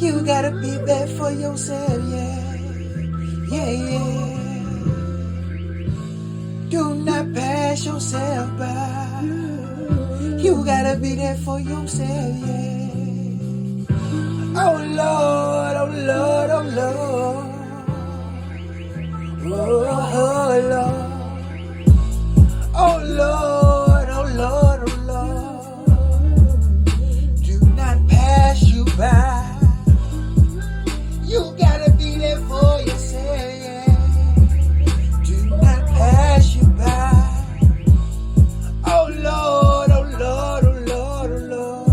You gotta be there for yourself, yeah. Yeah, yeah. Do not pass yourself by. You gotta be there for yourself, yeah. Oh Lord, oh Lord, oh Lord. Oh Lord. Oh Lord, oh Lord, oh Lord. Do not pass you by. You gotta be there for yourself, yeah. Do not pass you by. Oh Lord, oh Lord, oh Lord, oh Lord.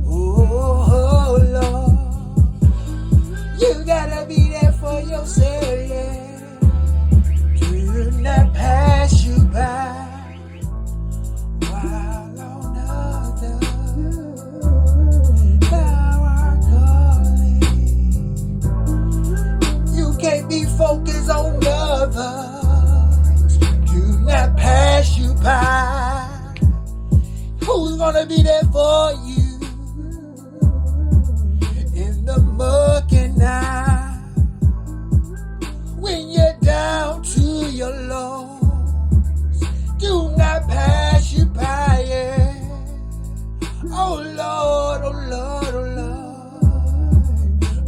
Oh Lord. You gotta be there for yourself, yeah. Do not pass you by. While on others thou art calling. You can't be focused on others. Do not pass you by. Who's gonna be there for you in the muck and now? When you're down to your lowes, do not pass you by, yeah. Oh Lord, oh Lord, oh Lord.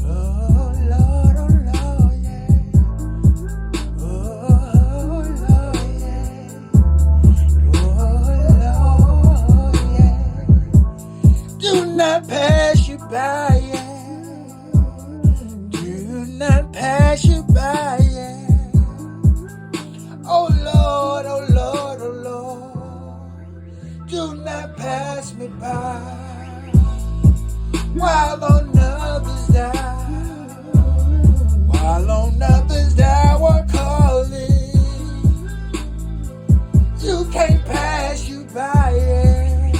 Oh Lord, oh Lord, yeah. Oh Lord, yeah. Oh Lord, yeah. Do not pass you by, yeah. Do not pass you by, yeah. Oh Lord, oh Lord, oh Lord. Do not pass me by. While on others die. While on others die, we're calling. You can't pass you by, yeah.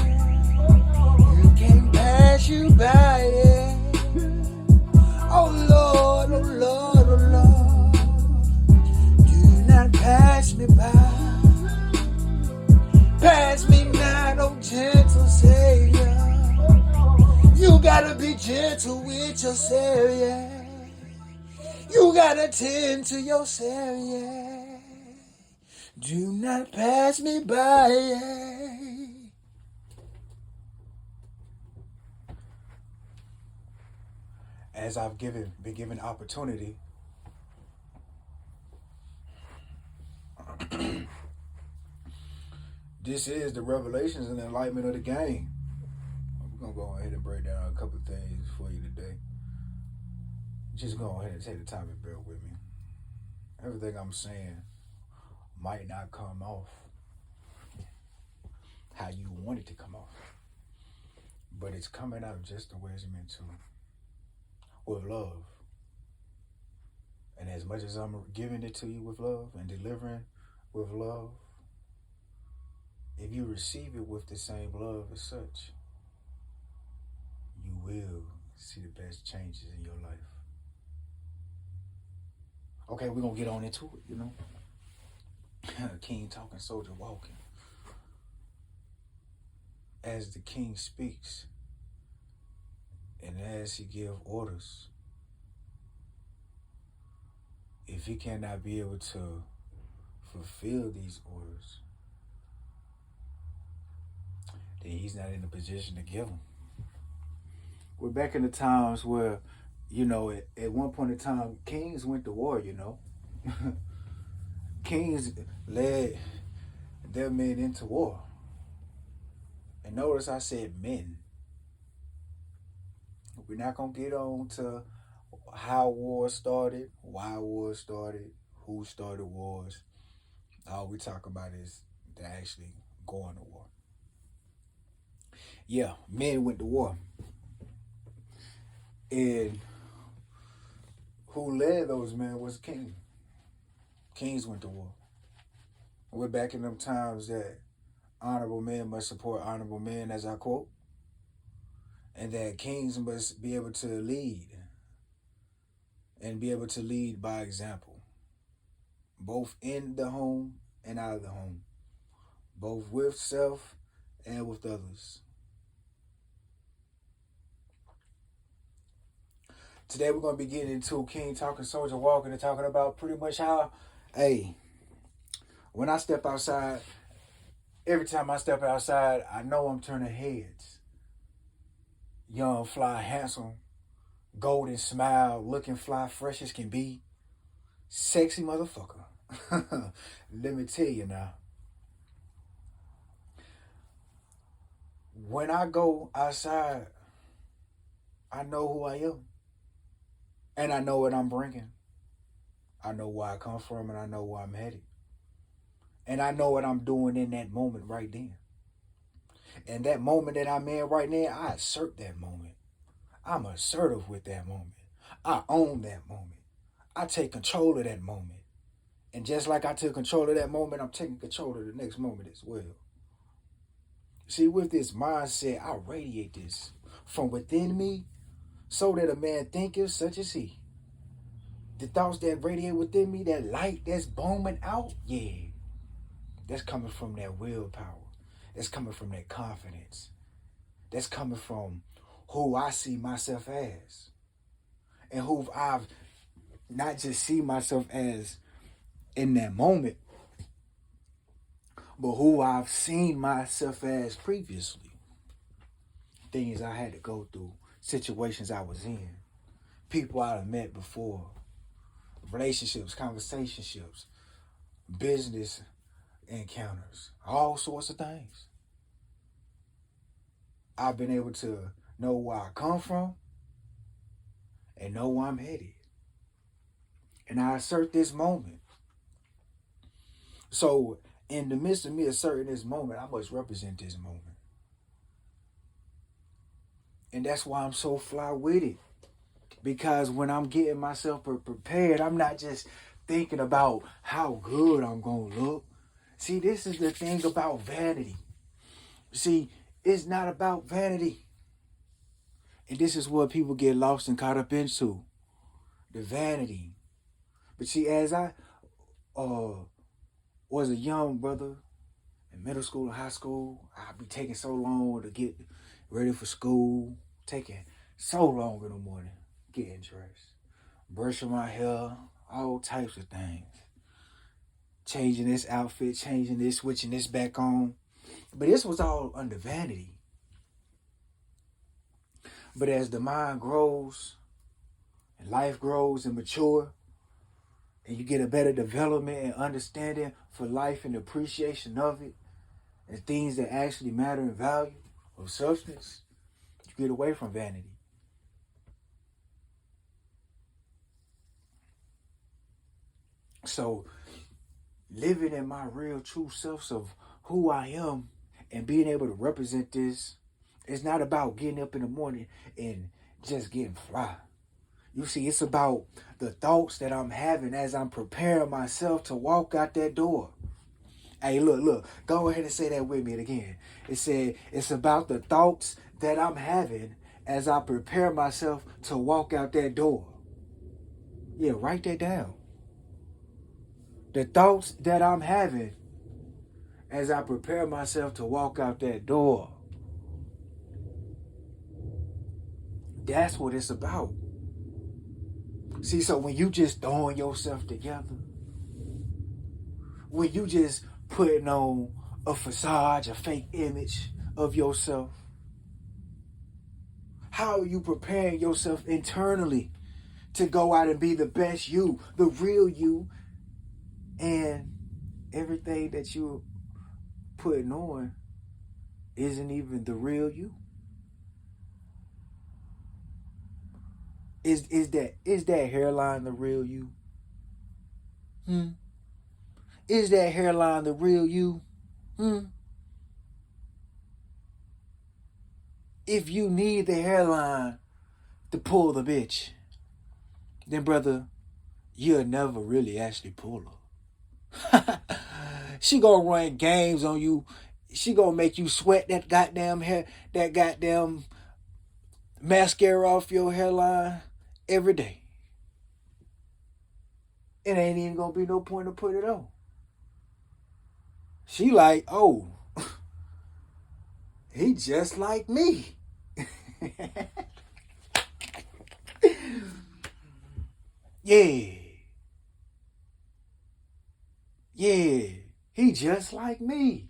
You can't pass you by, yeah. Oh Lord, oh Lord, oh Lord. Do not pass me by. Pass me not, oh gentle Savior. You gotta be gentle with yourself, yeah. You gotta tend to yourself, yeah. Do not pass me by, yeah. As I've been given opportunity, this is the revelations and enlightenment of the game. We're gonna go ahead and break down a couple of things for you today. Just go ahead and take the time and bear with me. Everything I'm saying might not come off how you want it to come off, but it's coming out just the way it's meant to, with love. And as much as I'm giving it to you with love and delivering with love, if you receive it with the same love as such, you will see the best changes in your life. Okay, we're going to get on into it, you know. King talking, soldier walking. As the king speaks, and as he gives orders, if he cannot be able to fulfill these orders, then he's not in a position to give them. We're back in the times where, you know, at one point in time, kings went to war, you know. Kings led their men into war. And notice I said men. We're not going to get on to how wars started, why wars started, who started wars. All we talk about is they're actually going to war. Yeah, men went to war. And who led those men was king. Kings went to war. We're back in them times that honorable men must support honorable men, as I quote, and that kings must be able to lead and be able to lead by example, both in the home and out of the home, both with self and with others. Today we're going to be getting into King talking, soldier walking, and talking about pretty much how, hey, when I step outside, every time I step outside, I know I'm turning heads. Young, fly, handsome, golden smile, looking fly, fresh as can be. Sexy motherfucker. Let me tell you now. When I go outside, I know who I am. And I know what I'm bringing. I know where I come from and I know where I'm headed. And I know what I'm doing in that moment right then. And that moment that I'm in right now, I assert that moment. I'm assertive with that moment. I own that moment. I take control of that moment. And just like I took control of that moment, I'm taking control of the next moment as well. See, with this mindset, I radiate this from within me so that a man thinketh such as he. The thoughts that radiate within me, that light that's booming out, yeah, that's coming from that willpower. That's coming from that confidence. That's coming from who I see myself as. And who I've not just see myself as in that moment, but who I've seen myself as previously. Things I had to go through, situations I was in, people I've met before, relationships, conversationships, business encounters, all sorts of things. I've been able to know where I come from and know where I'm headed. And I assert this moment. So in the midst of me asserting this moment, I must represent this moment. And that's why I'm so fly with it. Because when I'm getting myself prepared, I'm not just thinking about how good I'm going to look. See, this is the thing about vanity. See, it's not about vanity. And this is what people get lost and caught up into. The vanity. But see, as I was a young brother in middle school and high school, I'd be taking so long to get ready for school. Taking so long in the morning. Getting dressed. Brushing my hair. All types of things. Changing this outfit, changing this, switching this back on. But this was all under vanity. But as the mind grows, and life grows and mature, and you get a better development and understanding for life and appreciation of it, and things that actually matter in value of substance, you get away from vanity. So, living in my real true self of who I am and being able to represent this, it's not about getting up in the morning and just getting fly. You see, it's about the thoughts that I'm having as I'm preparing myself to walk out that door. Hey, look, go ahead and say that with me again. It said, it's about the thoughts that I'm having as I prepare myself to walk out that door. Yeah, write that down. The thoughts that I'm having as I prepare myself to walk out that door. That's what it's about. See, so when you just throwing yourself together, when you just putting on a facade, a fake image of yourself, how are you preparing yourself internally to go out and be the best you, the real you, and everything that you're putting on isn't even the real you? Is that hairline the real you? Is that hairline the real you? If you need the hairline to pull the bitch, then brother, you'll never really actually pull her. She gonna run games on you. She gonna make you sweat that goddamn hair, that goddamn mascara off your hairline every day. It ain't even gonna be no point to put it on. She like, oh, he just like me. Yeah. Yeah. He just like me.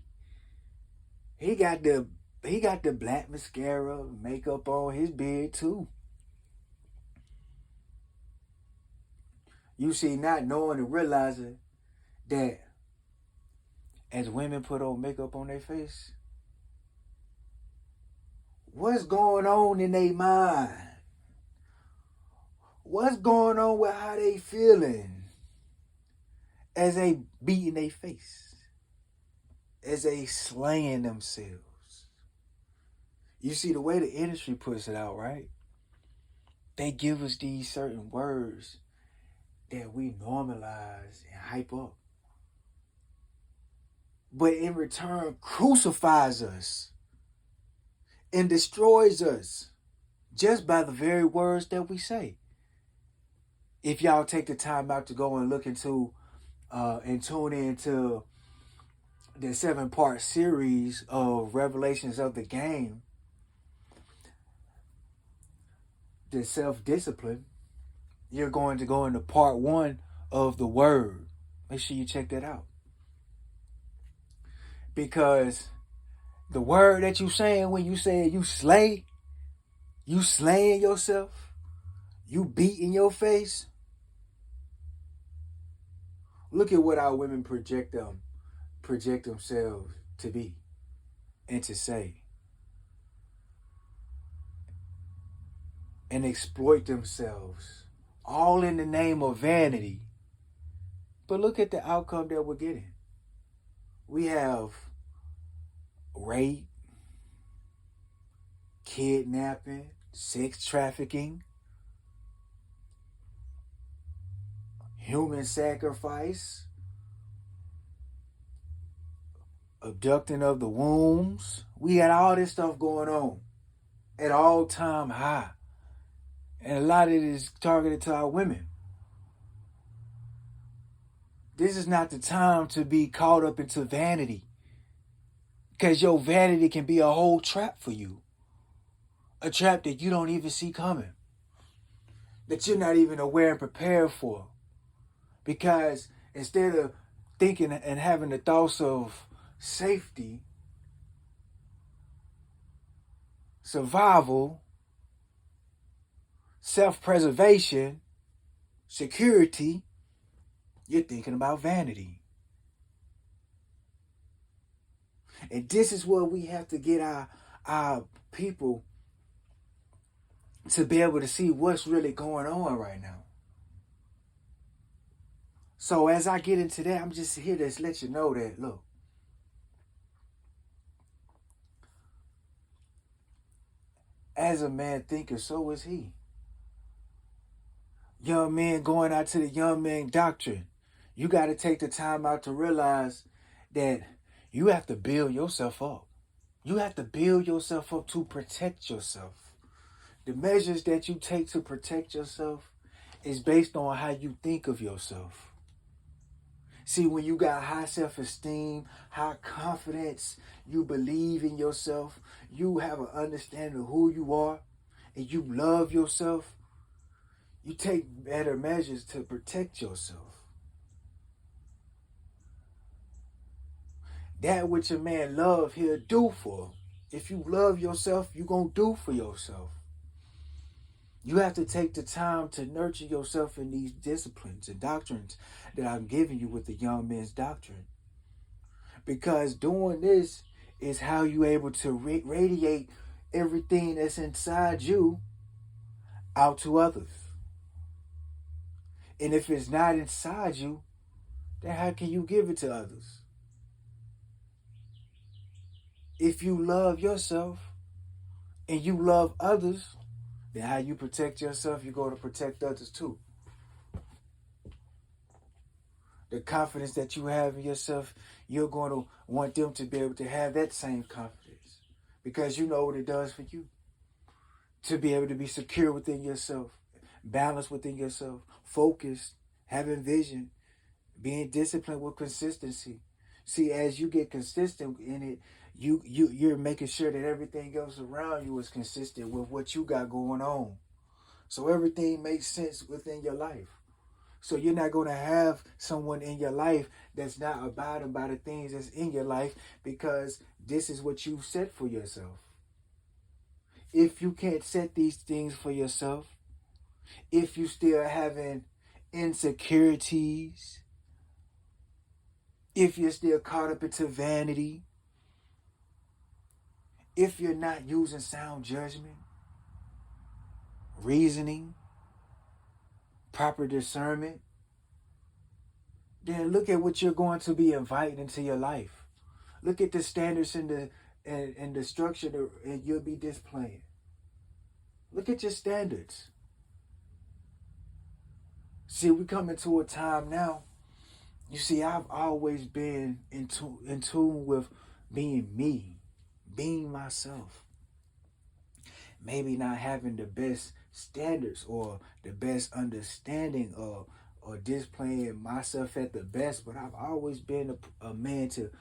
He got the black mascara, makeup on his beard too. You see, not knowing and realizing that as women put on makeup on their face, what's going on in their mind? What's going on with how they feeling as they beating their face, as they slaying themselves? You see, the way the industry puts it out, right? They give us these certain words that we normalize and hype up. But in return, crucifies us and destroys us just by the very words that we say. If y'all take the time out to go and look into and tune into the 7-part series of Revelations of the Game, the self-discipline, you're going to go into part 1 of the Word. Make sure you check that out. Because the word that you saying when you say you slaying yourself, you beating your face. Look at what our women project themselves to be and to say. And exploit themselves. All in the name of vanity. But look at the outcome that we're getting. We have rape, kidnapping, sex trafficking, human sacrifice, abducting of the wombs. We got all this stuff going on at all-time high. And a lot of it is targeted to our women. This is not the time to be caught up into vanity. Because your vanity can be a whole trap for you. A trap that you don't even see coming. That you're not even aware and prepared for. Because instead of thinking and having the thoughts of safety, survival, self-preservation, security, you're thinking about vanity. And this is where we have to get our people to be able to see what's really going on right now. So as I get into that, I'm just here to let you know that, look, as a man thinketh, so is he. Young men going out to the young man doctrine. You got to take the time out to realize that you have to build yourself up. You have to build yourself up to protect yourself. The measures that you take to protect yourself is based on how you think of yourself. See, when you got high self-esteem, high confidence, you believe in yourself, you have an understanding of who you are, and you love yourself, you take better measures to protect yourself. That which a man love, he'll do for. If you love yourself, you're going to do for yourself. You have to take the time to nurture yourself in these disciplines and doctrines that I'm giving you with the young men's doctrine. Because doing this is how you're able to radiate everything that's inside you out to others. And if it's not inside you, then how can you give it to others? If you love yourself and you love others, then how you protect yourself, you're going to protect others too. The confidence that you have in yourself, you're going to want them to be able to have that same confidence. Because you know what it does for you. To be able to be secure within yourself, balanced within yourself, focused, having vision, being disciplined with consistency. See, as you get consistent in it, you're making sure that everything else around you is consistent with what you got going on. So everything makes sense within your life. So you're not going to have someone in your life that's not abiding by the things that's in your life, because this is what you set for yourself. If you can't set these things for yourself, if you still having insecurities, if you're still caught up into vanity, if you're not using sound judgment, reasoning, proper discernment, then look at what you're going to be inviting into your life. Look at the standards and the structure that you'll be displaying. Look at your standards. See, we come into a time now. You see, I've always been in tune with being me, being myself. Maybe not having the best standards or the best understanding or displaying myself at the best, but I've always been a man to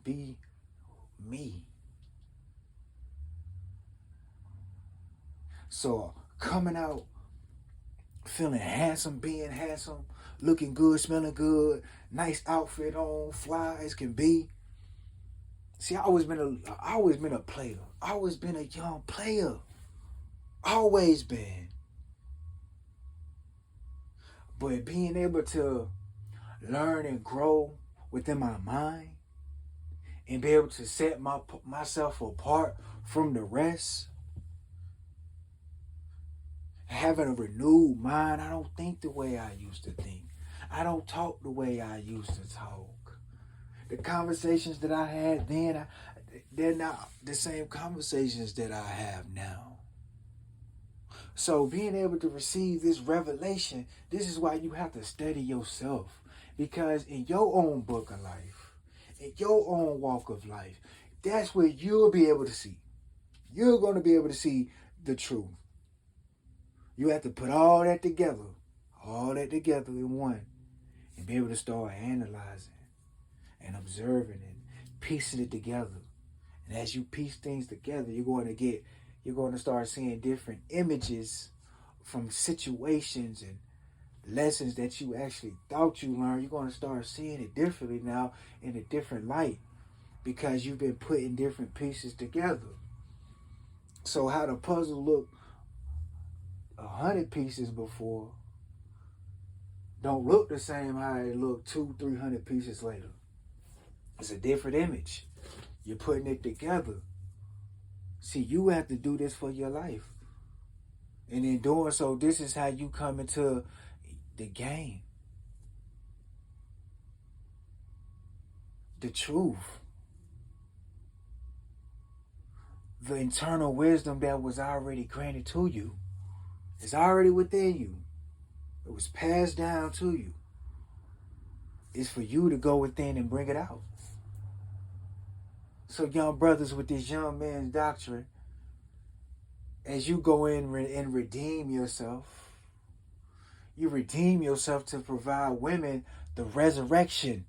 be me. So coming out feeling handsome, being handsome, looking good, smelling good, nice outfit on, fly as can be. See, I always been a player. I always been a young player. Always been. But being able to learn and grow within my mind and be able to set myself apart from the rest, having a renewed mind. I don't think the way I used to think. I don't talk the way I used to talk. The conversations that I had then, they're not the same conversations that I have now. So being able to receive this revelation, this is why you have to study yourself. Because in your own book of life, in your own walk of life, that's where you'll be able to see. You're going to be able to see the truth. You have to put all that together in one, and be able to start analyzing and observing and piecing it together. And as you piece things together, you're going to start seeing different images from situations and lessons that you actually thought you learned. You're going to start seeing it differently now, in a different light, because you've been putting different pieces together. So how the puzzle looked 100 pieces before don't look the same how it looked 200-300 pieces later. It's a different image. You're putting it together. See, you have to do this for your life. And in doing so, this is how you come into the game. The truth. The internal wisdom that was already granted to you. It's already within you. It was passed down to you. It's for you to go within and bring it out. So young brothers, with this young man's doctrine, as you go in and redeem yourself, you redeem yourself to provide women the resurrection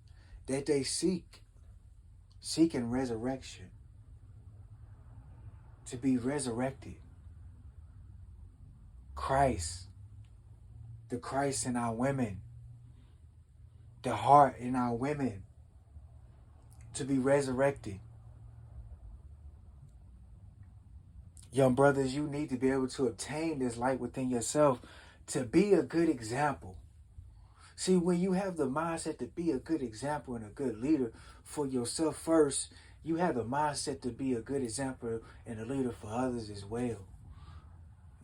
that they seek. Seeking resurrection. To be resurrected. Christ. The Christ in our women. The heart in our women. To be resurrected. Young brothers, you need to be able to obtain this light within yourself to be a good example. See, when you have the mindset to be a good example and a good leader for yourself first, you have the mindset to be a good example and a leader for others as well.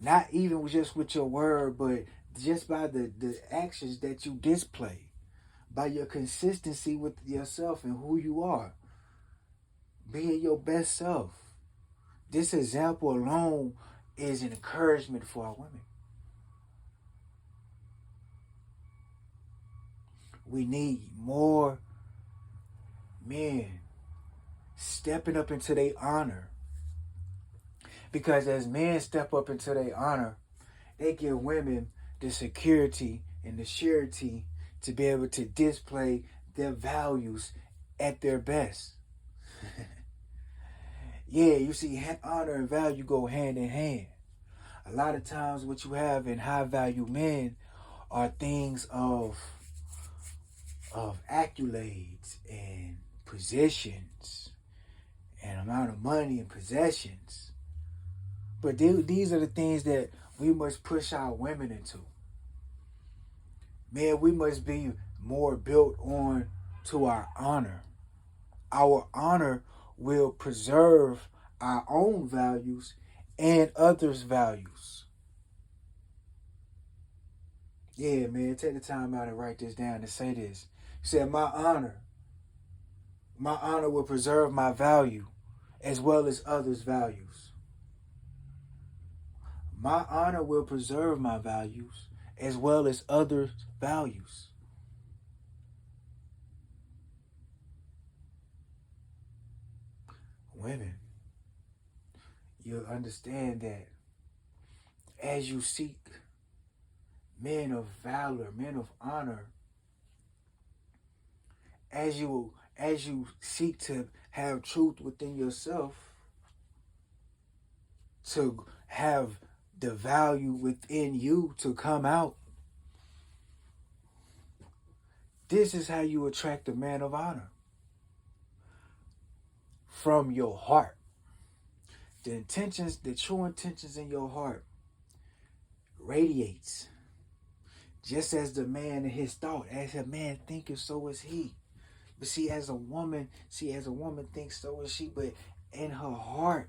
Not even just with your word, but just by the actions that you display. By your consistency with yourself and who you are. Being your best self. This example alone is an encouragement for our women. We need more men stepping up into their honor. Because as men step up into their honor, they give women the security and the surety to be able to display their values at their best. Yeah, you see, honor and value go hand in hand. A lot of times what you have in high value men are things of accolades and positions and amount of money and possessions. But these are the things that we must push our women into. Man, we must be more built on to our honor. Our honor will preserve our own values and others' values. Yeah, man, take the time out and write this down and say this. He said, my honor will preserve my value as well as others' values. My honor will preserve my values as well as others' values. Women, you'll understand that as you seek men of valor, men of honor, as you seek to have truth within yourself, to have the value within you to come out, this is how you attract a man of honor. From your heart. The true intentions in your heart radiates. Just as the man in his thought, as a man thinketh, so is he. But see, as a woman thinks, so is she. But in her heart,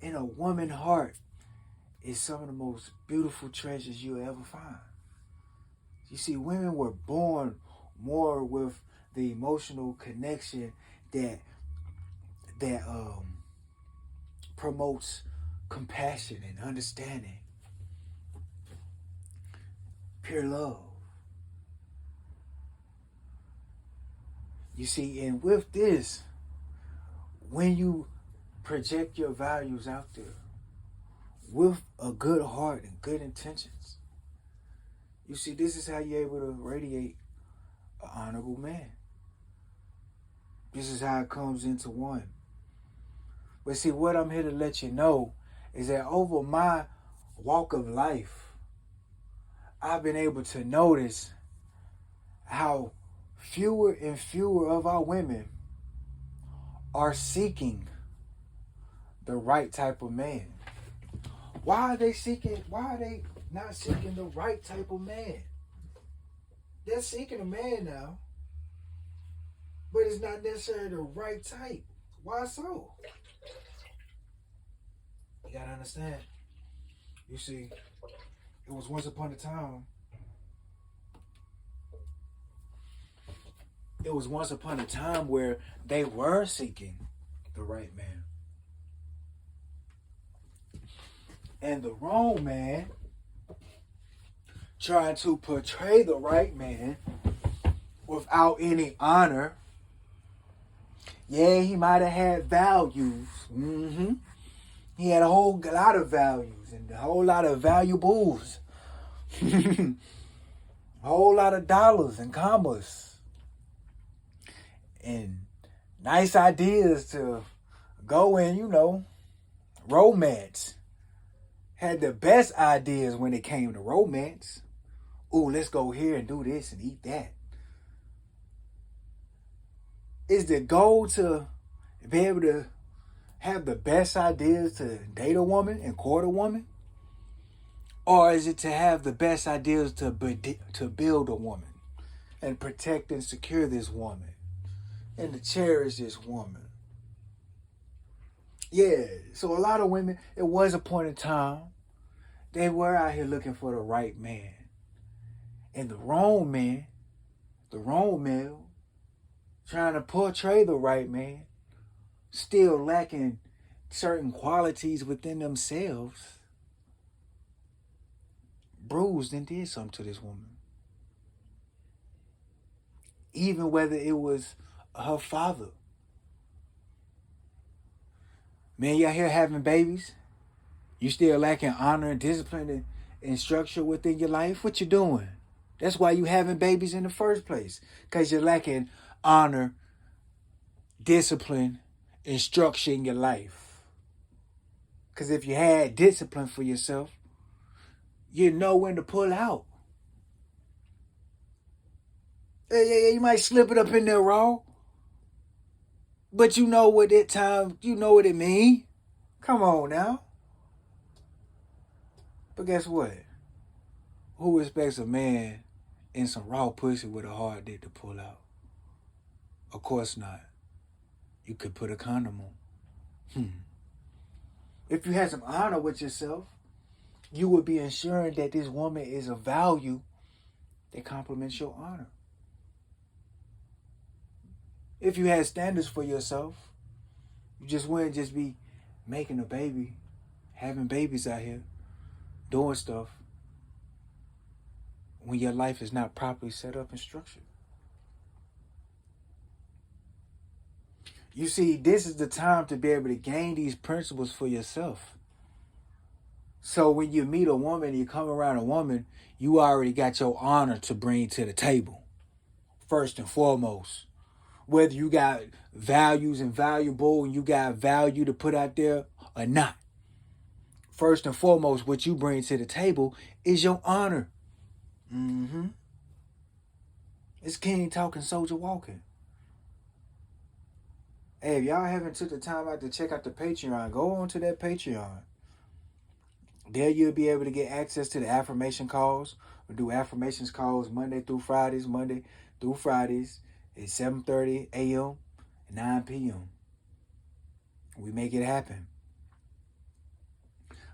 in a woman's heart, is some of the most beautiful treasures you'll ever find. You see, women were born more with the emotional connection that promotes compassion and understanding, pure love. You see, and with this, when you project your values out there with a good heart and good intentions, you see, this is how you're able to radiate an honorable man. This is how it comes into one. But see, what I'm here to let you know is that over my walk of life, I've been able to notice how fewer and fewer of our women are seeking the right type of man. Why are they not seeking the right type of man? They're seeking a man now, but it's not necessarily the right type. Why so? You gotta understand. You see, it was once upon a time where they were seeking the right man. And the wrong man trying to portray the right man without any honor. Yeah, he might have had values. He had a whole lot of values and a whole lot of valuables. A whole lot of dollars and commas. And nice ideas to go and, romance. Had the best ideas when it came to romance. Ooh, let's go here and do this and eat that. Is the goal to be able to have the best ideas to date a woman and court a woman? Or is it to have the best ideas to build a woman and protect and secure this woman and to cherish this woman? Yeah, so a lot of women, it was a point in time, they were out here looking for the right man. And the wrong man, the wrong male, trying to portray the right man, still lacking certain qualities within themselves, bruised and did something to this woman. Even whether it was her father. Man, y'all here having babies? You still lacking honor and discipline and structure within your life? What you doing? That's why you having babies in the first place. Because you're lacking honor, discipline, and structure in your life. Because if you had discipline for yourself, you know when to pull out. You might slip it up in there raw. But you know what that time, you know what it mean. Come on now. But guess what? Who expects a man in some raw pussy with a hard dick to pull out? Of course not. You could put a condom on. If you had some honor with yourself, you would be ensuring that this woman is of value that complements your honor. If you had standards for yourself, you just wouldn't just be making a baby, having babies out here, doing stuff when your life is not properly set up and structured. You see, this is the time to be able to gain these principles for yourself. So when you meet a woman, you come around a woman, you already got your honor to bring to the table, first and foremost. Whether you got values and valuable and you got value to put out there or not. First and foremost, what you bring to the table is your honor. It's king talking, soldier walking. Hey, if y'all haven't took the time out to check out the Patreon, go on to that Patreon. There you'll be able to get access to the affirmation calls. We do affirmations calls Monday through Fridays at 7:30 a.m. and 9 p.m. We make it happen.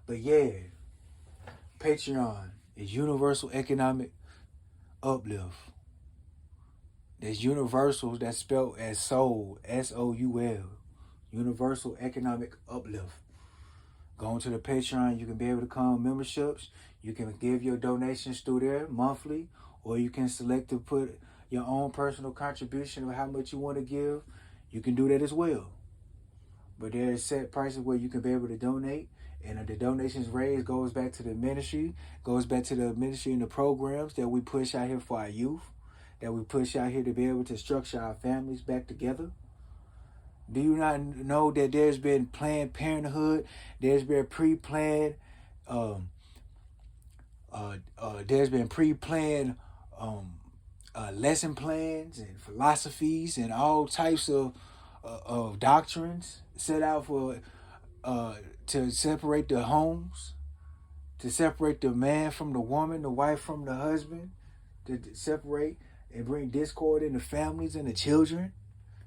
But yeah, Patreon is universal economic uplift. There's universal, that's spelled as soul, S-O-U-L. Universal economic uplift. Going to the Patreon, you can be able to come memberships. You can give your donations through there monthly, or you can select to put your own personal contribution of how much you want to give. You can do that as well. But there's set prices where you can be able to donate, and the donations raised goes back to the ministry, and the programs that we push out here for our youth, that we push out here to be able to structure our families back together. Do you not know that there's been Planned Parenthood? There's been pre-planned lesson plans and philosophies and all types of doctrines set out for to separate the homes, to separate the man from the woman, the wife from the husband, to separate and bring discord in the families and the children,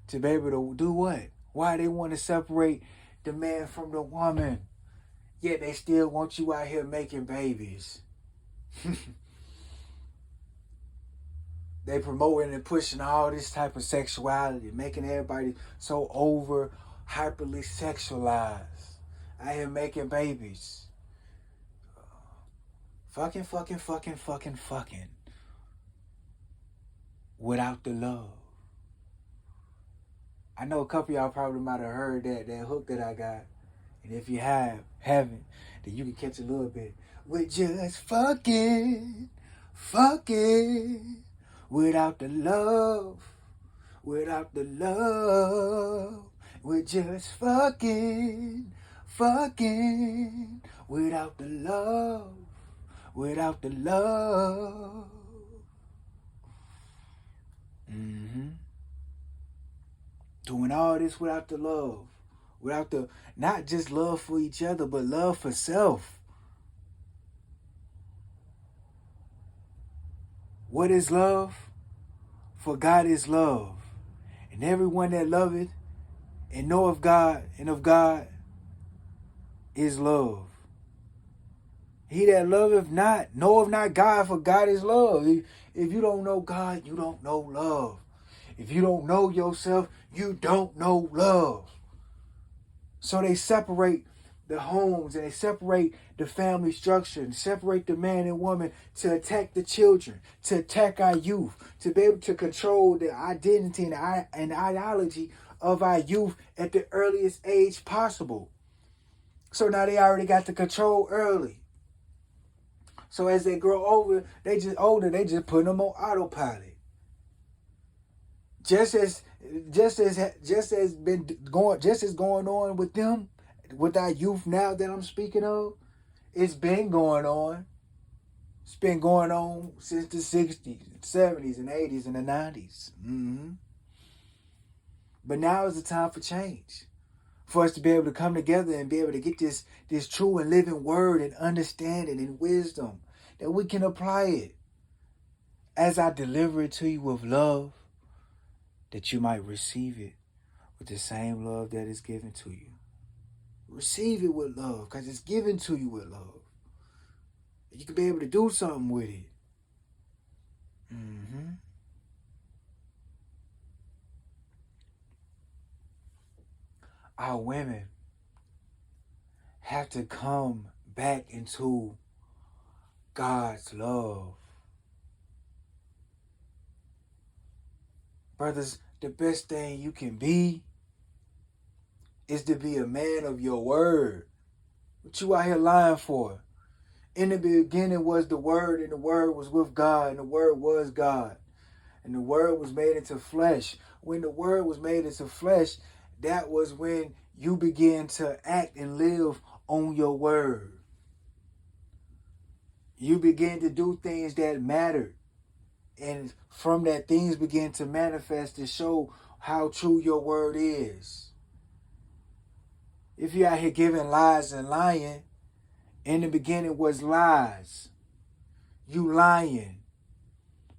to be able to do what? Why they want to separate the man from the woman, yet they still want you out here making babies. They promoting and pushing all this type of sexuality, making everybody so over hyperly sexualized. I am making babies. Fucking. Without the love. I know a couple of y'all probably might have heard that hook that I got. And if you haven't, then you can catch a little bit. We're just fucking. Without the love. We're just fucking. Without the love. Doing all this without the love. Without the, not just love for each other, but love for self. What is love? For God is love. And everyone that loveth and know of God is love. He that loveth not, knoweth not God, for God is love. If you don't know God, you don't know love. If you don't know yourself, you don't know love. So they separate the homes and they separate the family structure and separate the man and woman to attack the children, to attack our youth, to be able to control the identity and ideology of our youth at the earliest age possible. So now they already got the control early. So as they grow older, they just put them on autopilot. Just as going on with them, with our youth now that I'm speaking of, it's been going on It's been going on since the 60s, 70s, and 80s, and the 90s. But now is the time for change. For us to be able to come together and be able to get this true and living word and understanding and wisdom, that we can apply it as I deliver it to you with love, that you might receive it with the same love that is given to you. Receive it with love, because it's given to you with love. You can be able to do something with it. Our women have to come back into God's love. Brothers, the best thing you can be is to be a man of your word. What you out here lying for? In the beginning was the Word, and the Word was with God, and the Word was God. And the Word was made into flesh. When the Word was made into flesh, that was when you began to act and live on your word. You began to do things that mattered. And from that, things began to manifest to show how true your word is. If you're out here giving lies and lying, in the beginning was lies. You lying.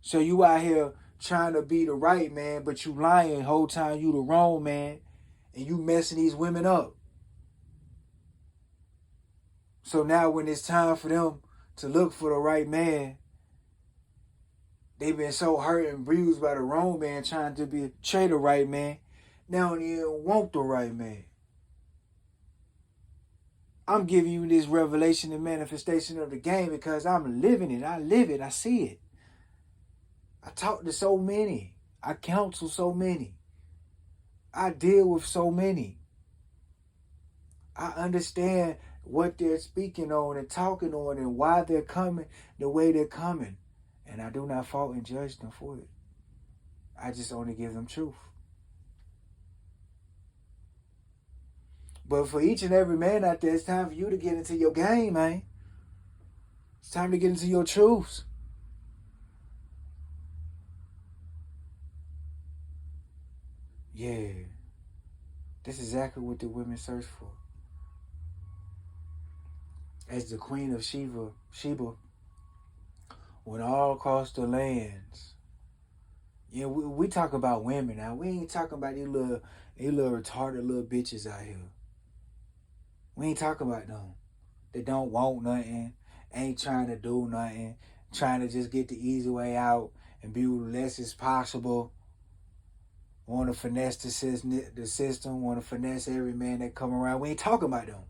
So you out here trying to be the right man, but you lying the whole time you the wrong man, and you messing these women up. So now when it's time for them to look for the right man, they've been so hurt and bruised by the wrong man trying to betray the right man. Now they don't even want the right man. I'm giving you this revelation and manifestation of the game because I'm living it. I live it. I see it. I talk to so many. I counsel so many. I deal with so many. I understand what they're speaking on and talking on and why they're coming the way they're coming. And I do not fault and judge them for it. I just only give them truth. But for each and every man out there, it's time for you to get into your game, man. It's time to get into your truths. Yeah. That's exactly what the women search for. As the queen of Sheba went all across the lands. Yeah, we talk about women now. We ain't talking about these little retarded little bitches out here. We ain't talking about them. They don't want nothing, ain't trying to do nothing, trying to just get the easy way out and be less as possible. Want to finesse the system, want to finesse every man that come around. We ain't talking about them.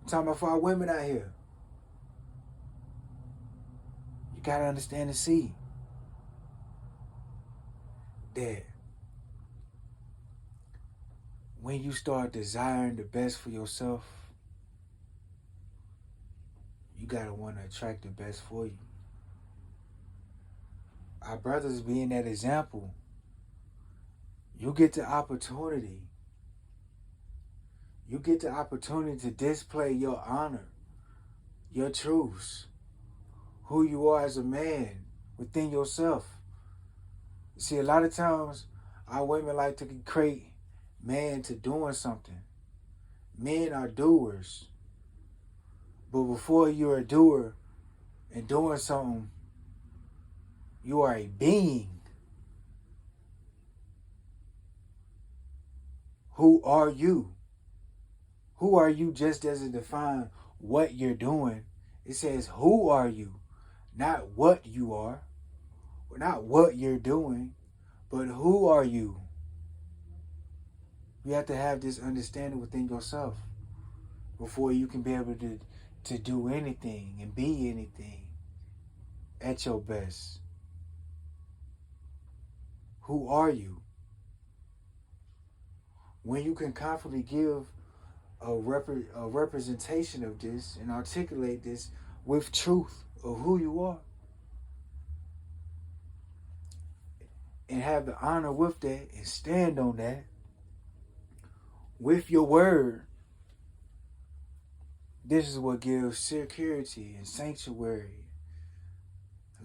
We're talking about for our women out here. You got to understand and see that when you start desiring the best for yourself, you got to want to attract the best for you. Our brothers being that example, you get the opportunity. You get the opportunity to display your honor, your truths, who you are as a man within yourself. See, a lot of times our women like to equate man to doing something. Men are doers. But before you're a doer and doing something, you are a being. Who are you? Who are you just doesn't define what you're doing. It says, who are you? Not what you are. Or not what you're doing. But who are you? You have to have this understanding within yourself before you can be able to do anything and be anything at your best. Who are you? When you can confidently give a representation of this and articulate this with truth of who you are and have the honor with that and stand on that with your word, this is what gives security and sanctuary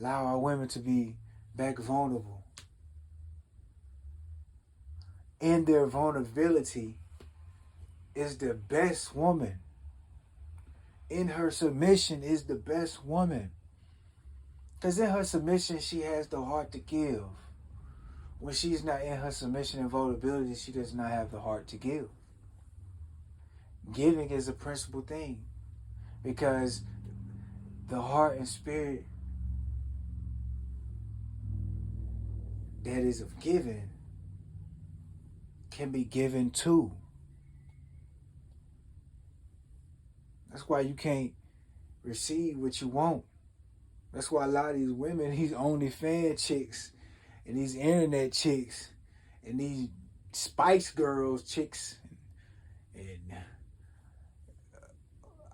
Allow our women to be back vulnerable. In their vulnerability is the best woman. In her submission is the best woman. Because in her submission, she has the heart to give. When she's not in her submission and vulnerability, she does not have the heart to give. Giving is a principal thing. Because the heart and spirit that is of giving can be given to. That's why you can't receive what you want. That's why a lot of these women, these OnlyFans chicks, and these internet chicks, and these Spice Girls chicks, and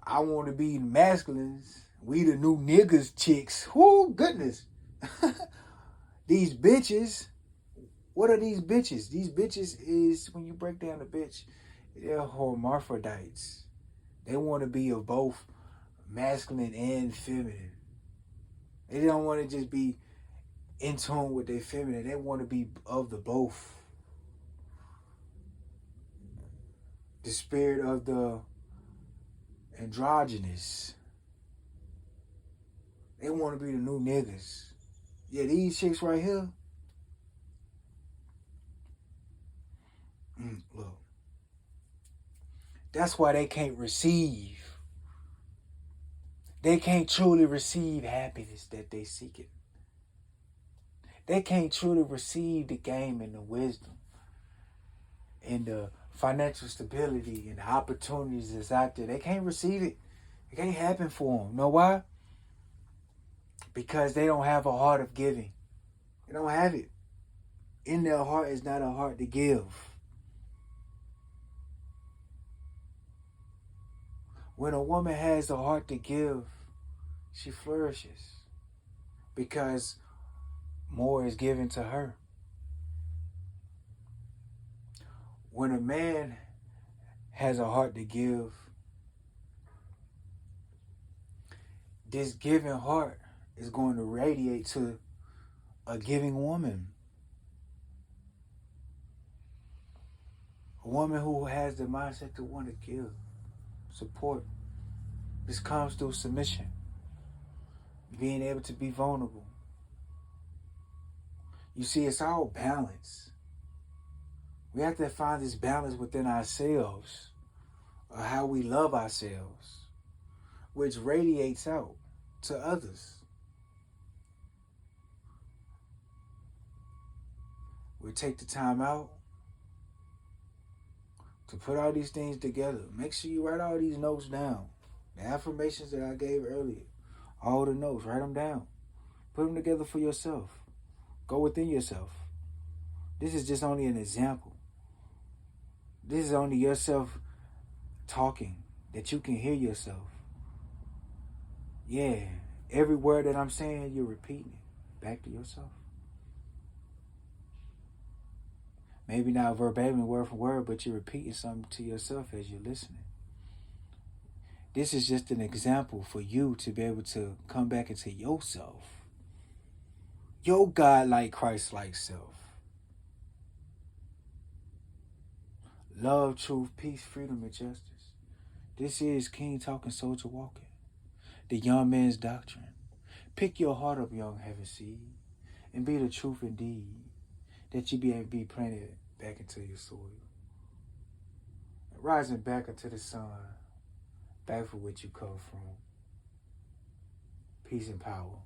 I want to be masculines, we the new niggas chicks. Whoo, goodness. These bitches, what are these bitches? These bitches is, when you break down a bitch, they're hermaphrodites. They want to be of both masculine and feminine. They don't want to just be in tune with their feminine. They want to be of the both. The spirit of the androgynous. They want to be the new niggas. Yeah, these chicks right here. Look. That's why they can't receive. They can't truly receive happiness that they seek it. They can't truly receive the game and the wisdom and the financial stability and the opportunities that's out there. They can't receive it. It can't happen for them. Know why? Because they don't have a heart of giving. They don't have it. In their heart is not a heart to give. When a woman has a heart to give, she flourishes because more is given to her. When a man has a heart to give, this giving heart is going to radiate to a giving woman. A woman who has the mindset to want to give, support. This comes through submission. Being able to be vulnerable. You see, it's all balance. We have to find this balance within ourselves, of how we love ourselves, which radiates out to others. We take the time out to put all these things together. Make sure you write all these notes down. The affirmations that I gave earlier, all the notes, write them down. Put them together for yourself. Go within yourself. This is just only an example. This is only yourself talking, that you can hear yourself. Yeah, every word that I'm saying, you're repeating it back to yourself. Maybe not verbatim, word for word, but you're repeating something to yourself as you're listening. This is just an example for you to be able to come back into yourself. Your God-like, Christ-like self. Love, truth, peace, freedom, and justice. This is King Talking Soldier Walking. The young man's doctrine. Pick your heart up, young heaven seed, and be the truth indeed, that you be able to be planted back into your soil. Rising back into the sun, back from which you come from. Peace and power.